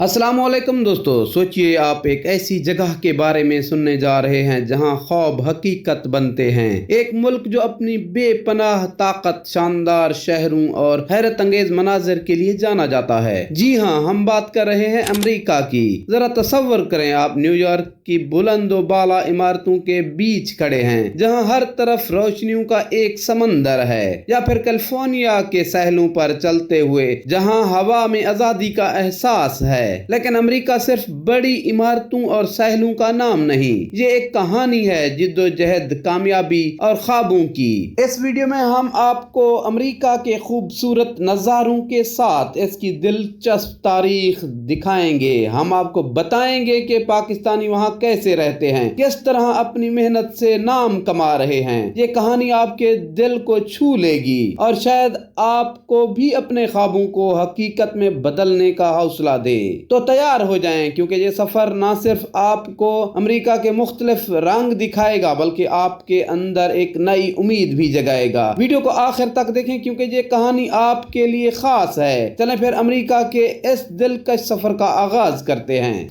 अस्सलाम वालेकुम दोस्तों, सोचिए आप एक ऐसी जगह के बारे में सुनने जा रहे हैं जहां ख्वाब हकीकत बनते हैं। एक मुल्क जो अपनी बेपनाह ताकत, शानदार शहरों और हैरत अंगेज मनाजिर के लिए जाना जाता है। जी हां, हम बात कर रहे हैं अमेरिका की। जरा तसव्वुर करें, आप न्यूयॉर्क की बुलंदो बाला इमारतों के बीच खड़े हैं जहां हर तरफ रोशनियों का एक समंदर है, या फिर कैलिफोर्निया के सहलों पर चलते हुए जहां हवा में आजादी का एहसास है। लेकिन अमेरिका सिर्फ बड़ी इमारतों और सहलों का नाम नहीं, ये एक कहानी है जिद्दोजहद, कामयाबी और ख्वाबों की। इस वीडियो में हम आपको अमेरिका के खूबसूरत नज़ारों के साथ इसकी दिलचस्प तारीख दिखाएंगे। हम आपको बताएंगे कि पाकिस्तानी वहाँ कैसे रहते हैं, किस तरह अपनी मेहनत से नाम कमा रहे हैं। ये कहानी आपके दिल को छू लेगी और शायद आपको भी अपने ख्वाबों को हकीकत में बदलने का हौसला दे। तो तैयार हो जाएं, क्योंकि ये सफर ना सिर्फ आपको अमेरिका के मुख्तलिफ रंग दिखाएगा बल्कि आपके अंदर एक नई उम्मीद भी जगाएगा। वीडियो को आखिर तक देखें क्योंकि ये कहानी आपके लिए खास है। चलें फिर अमेरिका के इस दिलकश सफर का आगाज करते हैं।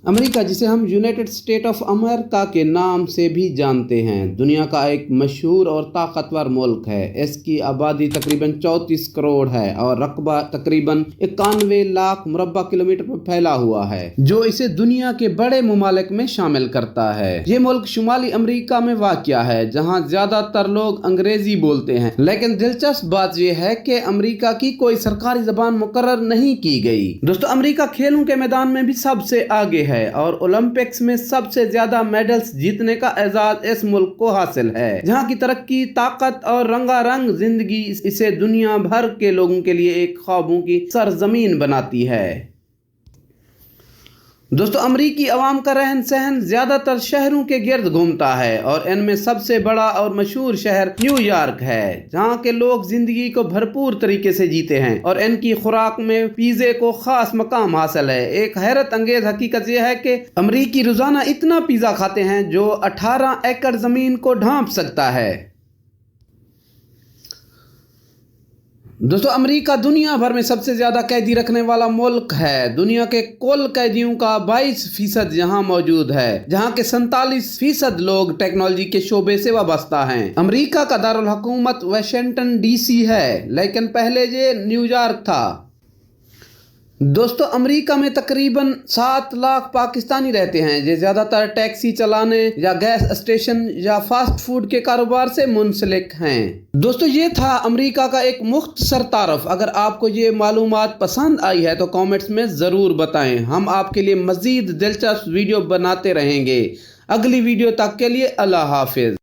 अमेरिका, जिसे हम यूनाइटेड स्टेट ऑफ अमेरिका के नाम से भी जानते हैं, दुनिया का एक मशहूर और ताकतवर मुल्क है। इसकी आबादी तकरीबन 34 करोड़ है और रकबा तकरीबन 91 लाख मुरब्बा किलोमीटर पर फैला हुआ है, जो इसे दुनिया के बड़े ममालिक में शामिल करता है। ये मुल्क शुमाली अमेरिका में वाक़या है, जहाँ ज्यादातर लोग अंग्रेजी बोलते हैं। लेकिन दिलचस्प बात यह है कि अमेरिका की कोई सरकारी जबान मुकर्रर नहीं की गई। दोस्तों, अमेरिका खेलों के मैदान में भी सबसे आगे है और ओलंपिक्स में सबसे ज्यादा मेडल्स जीतने का एजाज इस मुल्क को हासिल है, जहां की तरक्की, ताकत और रंगारंग जिंदगी इसे दुनिया भर के लोगों के लिए एक ख्वाबों की सरजमीन बनाती है। दोस्तों, अमरीकी अवाम का रहन सहन ज्यादातर शहरों के गिर्द घूमता है और इनमें सबसे बड़ा और मशहूर शहर न्यूयॉर्क है, जहां के लोग जिंदगी को भरपूर तरीके से जीते हैं और इनकी खुराक में पिज़्ज़े को खास मकाम हासिल है। एक हैरत अंगेज हकीकत यह है कि अमरीकी रोजाना इतना पिज़्ज़ा खाते हैं जो 18 एकड़ जमीन को ढांप सकता है। दोस्तों, अमेरिका दुनिया भर में सबसे ज्यादा कैदी रखने वाला मुल्क है। दुनिया के कुल कैदियों का 22% यहाँ मौजूद है, जहाँ के 47% लोग टेक्नोलॉजी के शोबे से वाबस्ता हैं। अमेरिका का दारुल हुकूमत वाशिंगटन DC है, लेकिन पहले ये न्यूयॉर्क था। दोस्तों, अमेरिका में तकरीबन 7 लाख पाकिस्तानी रहते हैं, जो ज़्यादातर टैक्सी चलाने या गैस स्टेशन या फास्ट फूड के कारोबार से मुंसलिक हैं। दोस्तों, ये था अमेरिका का एक मुख्तसर तारफ। अगर आपको ये मालूमात पसंद आई है तो कमेंट्स में ज़रूर बताएं। हम आपके लिए मज़ीद दिलचस्प वीडियो बनाते रहेंगे। अगली वीडियो तक के लिए अल्लाह हाफिज़।